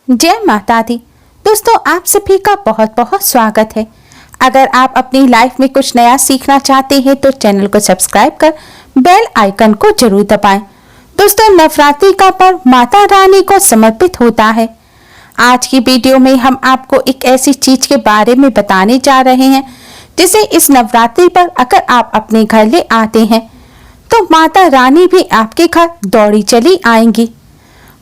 जय माता दी। दोस्तों, आप सभी का बहुत बहुत स्वागत है। अगर आप अपनी लाइफ में कुछ नया सीखना चाहते हैं तो चैनल को सब्सक्राइब कर बेल आइकन को जरूर दबाएं। दोस्तों, नवरात्रि का पर्व माता रानी को समर्पित होता है। आज की वीडियो में हम आपको एक ऐसी चीज के बारे में बताने जा रहे हैं जिसे इस नवरात्रि पर अगर आप अपने घर ले आते हैं तो माता रानी भी आपके घर दौड़ी चली आएंगी।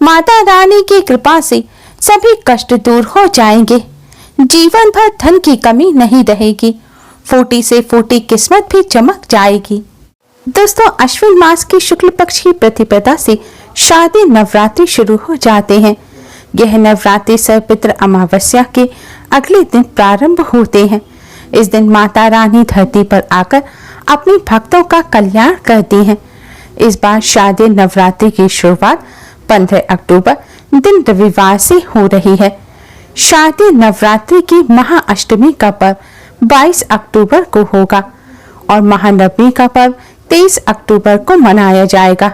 माता रानी की कृपा से सभी कष्ट दूर हो जाएंगे, जीवन भर धन की कमी नहीं रहेगी, फूटी से फूटी किस्मत भी चमक जाएगी। दोस्तों, अश्विन मास की शुक्ल पक्ष की प्रतिपदा से शारदीय नवरात्रि शुरू हो जाते हैं। यह नवरात्रि सर्वपित्र अमावस्या के अगले दिन प्रारंभ होते हैं। इस दिन माता रानी धरती पर आकर अपने भक्तों का कल्याण करती हैं। इस बार शारदीय नवरात्रि की शुरुआत 15 अक्टूबर दिन रविवार से हो रही है। शारदीय नवरात्रि की महाअष्टमी का पर्व 22 अक्टूबर को होगा और महानवमी का पर्व 23 अक्टूबर को मनाया जाएगा।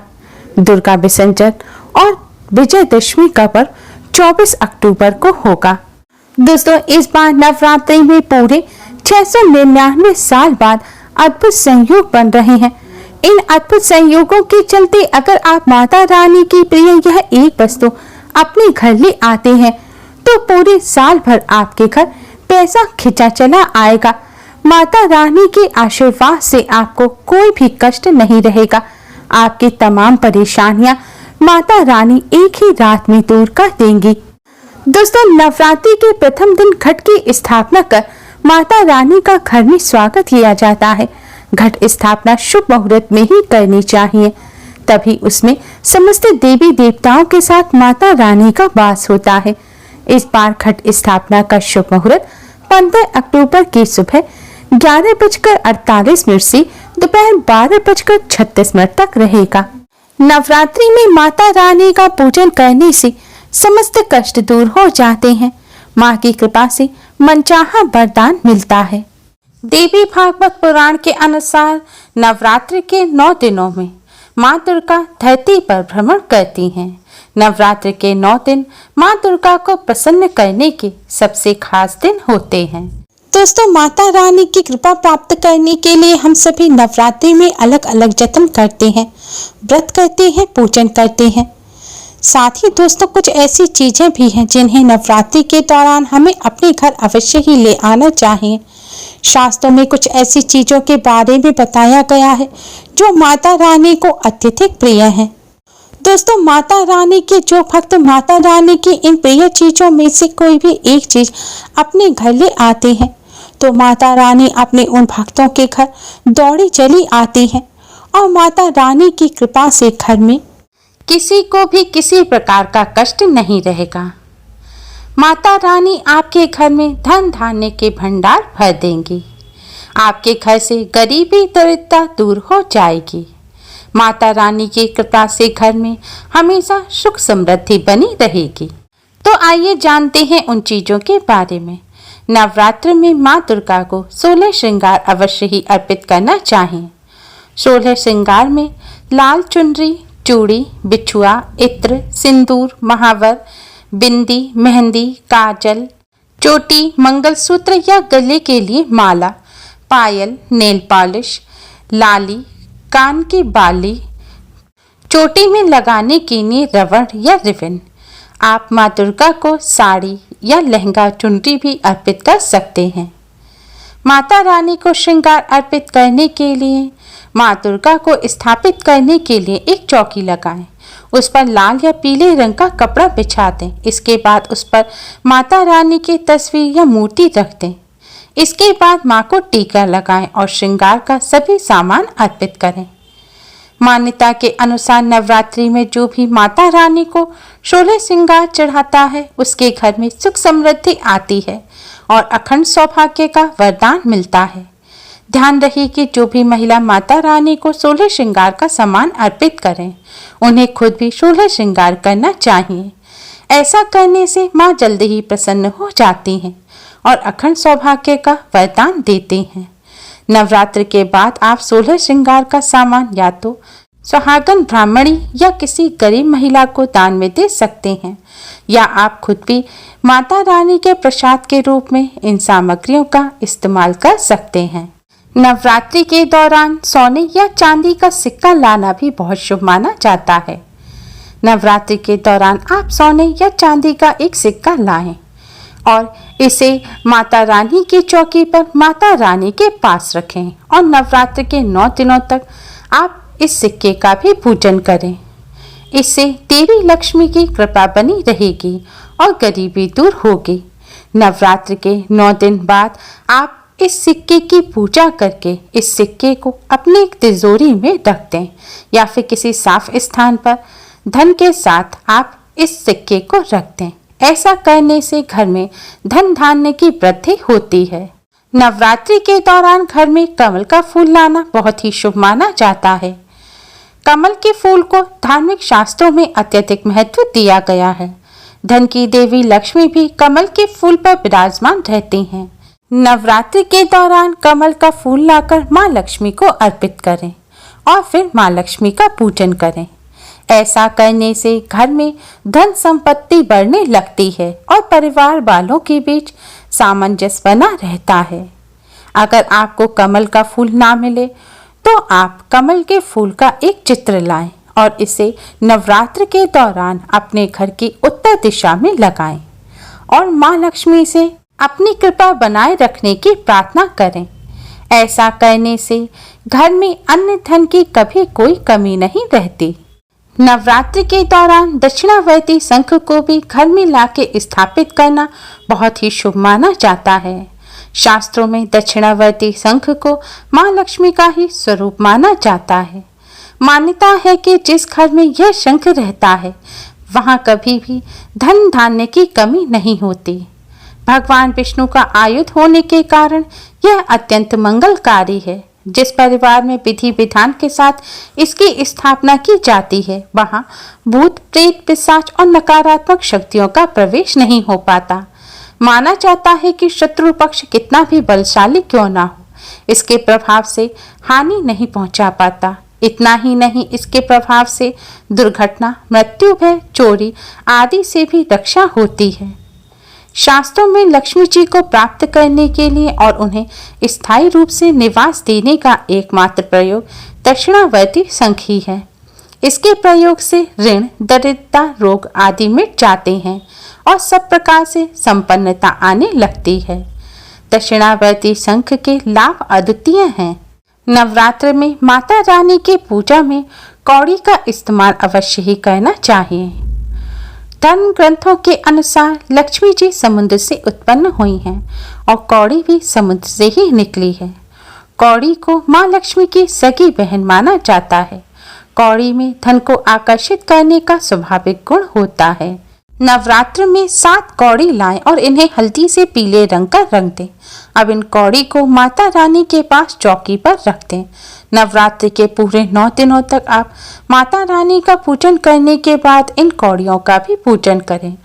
दुर्गा विसर्जन और विजयदशमी का पर्व 24 अक्टूबर को होगा। दोस्तों, इस बार नवरात्रि में पूरे 699 साल बाद अद्भुत संयोग बन रहे हैं। इन अद्भुत संयोगों के चलते अगर आप माता रानी की प्रिय यह एक वस्तु अपने घर ले आते हैं तो पूरे साल भर आपके घर पैसा खिंचा चला आएगा। माता रानी के आशीर्वाद से आपको कोई भी कष्ट नहीं रहेगा। आपकी तमाम परेशानियां माता रानी एक ही रात में दूर कर देंगी। दोस्तों, नवरात्रि के प्रथम दिन घट की स्थापना कर माता रानी का घर में स्वागत किया जाता है। घट स्थापना शुभ मुहूर्त में ही करनी चाहिए, तभी उसमें समस्त देवी देवताओं के साथ माता रानी का वास होता है। इस बार घट स्थापना का शुभ मुहूर्त 15 अक्टूबर की सुबह 11:48 से दोपहर 12:36 तक रहेगा। नवरात्रि में माता रानी का पूजन करने से समस्त कष्ट दूर हो जाते हैं। माँ की कृपा से मनचाहा वरदान मिलता है। देवी भागवत पुराण के अनुसार नवरात्रि के 9 दिनों में माँ दुर्गा धरती पर भ्रमण करती हैं। नवरात्रि के 9 दिन माँ दुर्गा को प्रसन्न करने के सबसे खास दिन होते हैं। दोस्तों, माता रानी की कृपा प्राप्त करने के लिए हम सभी नवरात्रि में अलग अलग जतन करते हैं, व्रत करते हैं, पूजन करते हैं। साथ ही दोस्तों, कुछ ऐसी चीजें भी हैं जिन्हें नवरात्रि के दौरान हमें अपने घर अवश्य ही ले आना चाहिए। शास्त्रों में कुछ ऐसी चीजों के बारे में बताया गया है जो माता रानी को अत्यधिक प्रिय हैं। दोस्तों, माता रानी के जो भक्त माता रानी की इन प्रिय चीजों में से कोई भी एक चीज अपने घर ले आते हैं तो माता रानी अपने उन भक्तों के घर दौड़ी चली आती हैं और माता रानी की कृपा से घर में किसी को भी किसी प्रकार का कष्ट नहीं रहेगा। माता रानी आपके घर में धन धान्य के भंडार भर देंगी। आपके घर से गरीबी दरिद्रता दूर हो जाएगी। माता रानी की कृपा से घर में हमेशा सुख समृद्धि बनी रहेगी। तो आइए जानते हैं उन चीजों के बारे में। नवरात्र में माँ दुर्गा को 16 श्रृंगार अवश्य ही अर्पित करना चाहिए। 16 श्रृंगार में लाल चुनरी, चूड़ी, बिछुआ, इत्र, सिंदूर, महावर, बिंदी, मेहंदी, काजल, चोटी, मंगलसूत्र या गले के लिए माला, पायल, नेल पॉलिश, लाली, कान की बाली, चोटी में लगाने के लिए रबड़ या रिबन। आप माँ दुर्गा को साड़ी या लहंगा चुनरी भी अर्पित कर सकते हैं। माता रानी को श्रृंगार अर्पित करने के लिए माँ दुर्गा को स्थापित करने के लिए एक चौकी लगाएं। उस पर लाल या पीले रंग का कपड़ा बिछा दें। इसके बाद उस पर माता रानी की तस्वीर या मूर्ति रख दें। इसके बाद माँ को टीका लगाएं और श्रृंगार का सभी सामान अर्पित करें। मान्यता के अनुसार नवरात्रि में जो भी माता रानी को 16 श्रृंगार चढ़ाता है उसके घर में सुख समृद्धि आती है और अखंड सौभाग्य का वरदान मिलता है। ध्यान रहे कि जो भी महिला माता रानी को 16 श्रृंगार का सामान अर्पित करें उन्हें खुद भी 16 श्रृंगार करना चाहिए। ऐसा करने से माँ जल्दी ही प्रसन्न हो जाती हैं और अखंड सौभाग्य का वरदान देते हैं। नवरात्र के बाद आप 16 श्रृंगार का सामान या तो सुहागन ब्राह्मणी या किसी गरीब महिला को दान में दे सकते हैं या आप खुद भी माता रानी के प्रसाद के रूप में इन सामग्रियों का इस्तेमाल कर सकते हैं। नवरात्रि के दौरान सोने या चांदी का सिक्का लाना भी बहुत शुभ माना जाता है। नवरात्रि के दौरान आप सोने या चांदी का एक सिक्का लाएं और इसे माता रानी की चौकी पर माता रानी के पास रखें और नवरात्रि के 9 दिनों तक आप इस सिक्के का भी पूजन करें। इससे देवी लक्ष्मी की कृपा बनी रहेगी और गरीबी दूर होगी। नवरात्रि के 9 दिन बाद आप इस सिक्के की पूजा करके इस सिक्के को अपनी तिजोरी में रख दें या फिर किसी साफ स्थान पर धन के साथ आप इस सिक्के को रख दें। ऐसा करने से घर में धन धान्य की वृद्धि होती है। नवरात्रि के दौरान घर में कमल का फूल लाना बहुत ही शुभ माना जाता है। कमल के फूल को धार्मिक शास्त्रों में अत्यधिक महत्व दिया गया है। धन की देवी लक्ष्मी भी कमल के फूल पर विराजमान रहती हैं। नवरात्रि के दौरान कमल का फूल लाकर माँ लक्ष्मी को अर्पित करें और फिर माँ लक्ष्मी का पूजन करें। ऐसा करने से घर में धन संपत्ति बढ़ने लगती है और परिवार वालों के बीच सामंजस्य बना रहता है। अगर आपको कमल का फूल ना मिले तो आप कमल के फूल का एक चित्र लाएं और इसे नवरात्र के दौरान अपने घर की उत्तर दिशा में लगाएं और माँ लक्ष्मी से अपनी कृपा बनाए रखने की प्रार्थना करें। ऐसा करने से घर में अन्न धन की कभी कोई कमी नहीं रहती। नवरात्रि के दौरान दक्षिणावर्ती शंख को भी घर में लाके स्थापित करना बहुत ही शुभ माना जाता है। शास्त्रों में दक्षिणावर्ती शंख को माँ लक्ष्मी का ही स्वरूप माना जाता है। मान्यता है कि जिस घर में यह शंख रहता है वहां कभी भी धन धान्य की कमी नहीं होती। भगवान विष्णु का आयुध होने के कारण यह अत्यंत मंगलकारी है। जिस परिवार में विधि विधान के साथ इसकी स्थापना की जाती है वहां भूत प्रेत पिशाच और नकारात्मक शक्तियों का प्रवेश नहीं हो पाता। माना जाता है कि शत्रु पक्ष कितना भी बलशाली क्यों ना हो, इसके प्रभाव से हानि नहीं पहुंचा पाता। इतना ही नहीं, इसके प्रभाव से दुर्घटना, मृत्यु, भय, चोरी आदि से भी रक्षा होती है। शास्त्रों में लक्ष्मी जी को प्राप्त करने के लिए और उन्हें स्थायी रूप से निवास देने का एकमात्र प्रयोग दक्षिणावर्ती शंख ही है। इसके प्रयोग से ऋण, दरिद्रता, रोग आदि मिट जाते हैं और सब प्रकार से संपन्नता आने लगती है। दक्षिणावर्ती शंख के लाभ अद्वितीय हैं। नवरात्र में माता रानी की पूजा में कौड़ी का इस्तेमाल अवश्य ही करना चाहिए। धर्म ग्रंथों के अनुसार लक्ष्मी जी समुद्र से उत्पन्न हुई हैं और कौड़ी भी समुद्र से ही निकली है। कौड़ी को माँ लक्ष्मी की सगी बहन माना जाता है। कौड़ी में धन को आकर्षित करने का स्वाभाविक गुण होता है। नवरात्र में 7 कौड़ी लाएं और इन्हें हल्दी से पीले रंग का रंग दें। अब इन कौड़ी को माता रानी के पास चौकी पर रख दें। नवरात्रि के पूरे 9 दिनों तक आप माता रानी का पूजन करने के बाद इन कौड़ियों का भी पूजन करें।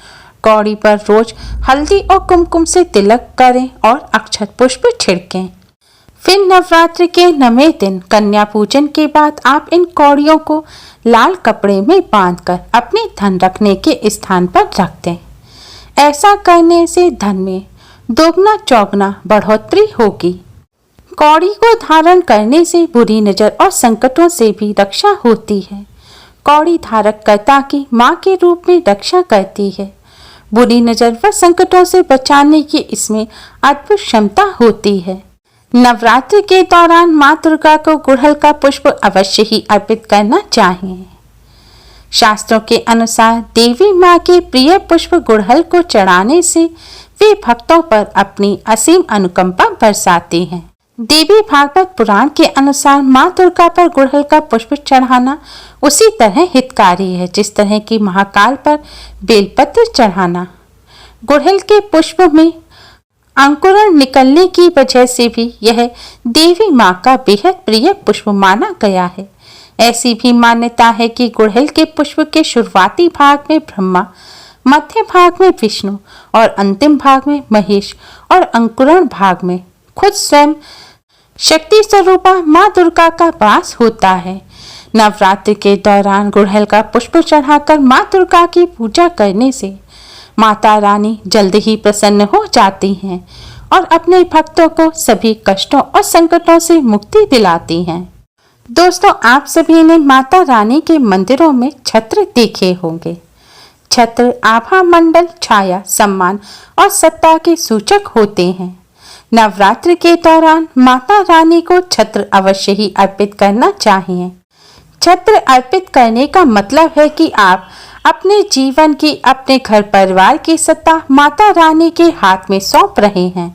कौड़ी पर रोज हल्दी और कुमकुम से तिलक करें और अक्षत पुष्प छिड़कें। फिर नवरात्रि के 9वें दिन कन्या पूजन के बाद आप इन कौड़ियों को लाल कपड़े में बांधकर अपने धन रखने के स्थान पर रख दें। ऐसा करने से धन में दोगुना चौगुना बढ़ोतरी होगी। कौड़ी को धारण करने से बुरी नजर और संकटों से भी रक्षा होती है। कौड़ी धारक कर्ता की माँ के रूप में रक्षा करती है। बुरी नजर व संकटों से बचाने की इसमें अद्भुत क्षमता होती है। नवरात्रि के दौरान माँ दुर्गा को गुड़हल का पुष्प अवश्य ही अर्पित करना चाहिए। शास्त्रों के अनुसार देवी माँ के प्रिय पुष्प गुड़हल को चढ़ाने से वे भक्तों पर अपनी असीम अनुकंपा बरसाती हैं। देवी भागवत पुराण के अनुसार माँ दुर्गा पर गुड़हल का पुष्प चढ़ाना उसी तरह हितकारी है जिस तरह की महाकाल पर बेलपत्र चढ़ाना। गुड़हल के पुष्प में अंकुरण निकलने की वजह से भी यह देवी माँ का बेहद प्रिय पुष्प माना गया है। ऐसी भी मान्यता है कि गुड़हल के पुष्प के शुरुआती भाग में ब्रह्मा, मध्य भाग में विष्णु और अंतिम भाग में महेश और अंकुरण भाग में खुद स्वयं शक्ति स्वरूपा माँ दुर्गा का वास होता है। नवरात्रि के दौरान गुड़हल का पुष्प चढ़ाकर माँ दुर्गा की पूजा करने से माता रानी जल्द ही प्रसन्न हो जाती हैं और अपने भक्तों को सभी कष्टों और संकटों से मुक्ति दिलाती हैं। दोस्तों, आप सभी ने माता रानी के मंदिरों में छत्र देखे होंगे। छत्र आभा मंडल, छाया, सम्मान और सत्ता के सूचक होते हैं। नवरात्र के दौरान माता रानी को छत्र अवश्य ही अर्पित करना चाहिए। छत्र अर्पित करने का मतलब है कि आप अपने जीवन की, अपने घर परिवार की सत्ता माता रानी के हाथ में सौंप रहे हैं।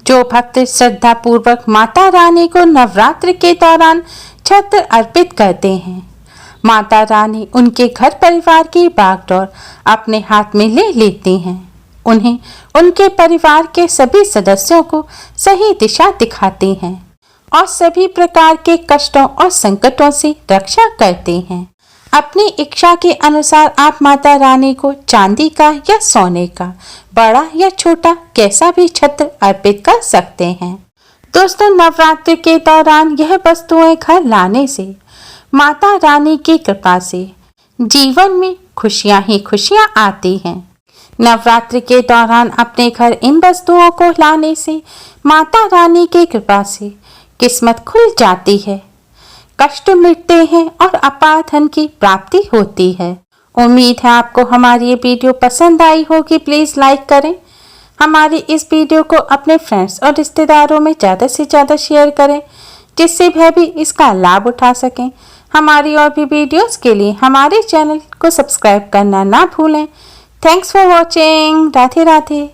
जो भक्त श्रद्धा पूर्वक माता रानी को नवरात्र के दौरान छत्र अर्पित करते हैं, माता रानी उनके घर परिवार की बागडोर अपने हाथ में ले लेती हैं। उन्हें उनके परिवार के सभी सदस्यों को सही दिशा दिखाती हैं और सभी प्रकार के कष्टों और संकटों से रक्षा करते हैं। अपनी इच्छा के अनुसार आप माता रानी को चांदी का या सोने का, बड़ा या छोटा, कैसा भी छत्र अर्पित कर सकते हैं। दोस्तों, नवरात्र के दौरान यह वस्तुएं घर लाने से माता रानी की कृपा से जीवन में खुशियां ही खुशियां आती हैं। नवरात्र के दौरान अपने घर इन वस्तुओं को लाने से माता रानी की कृपा से किस्मत खुल जाती है, कष्ट मिटते हैं और अपार धन की प्राप्ति होती है। उम्मीद है आपको हमारी ये वीडियो पसंद आई होगी। प्लीज़ लाइक करें। हमारी इस वीडियो को अपने फ्रेंड्स और रिश्तेदारों में ज़्यादा से ज़्यादा शेयर करें, जिससे वह भी इसका लाभ उठा सकें। हमारी और भी वीडियोस के लिए हमारे चैनल को सब्सक्राइब करना ना भूलें। Thanks for watching. Radhe Radhe.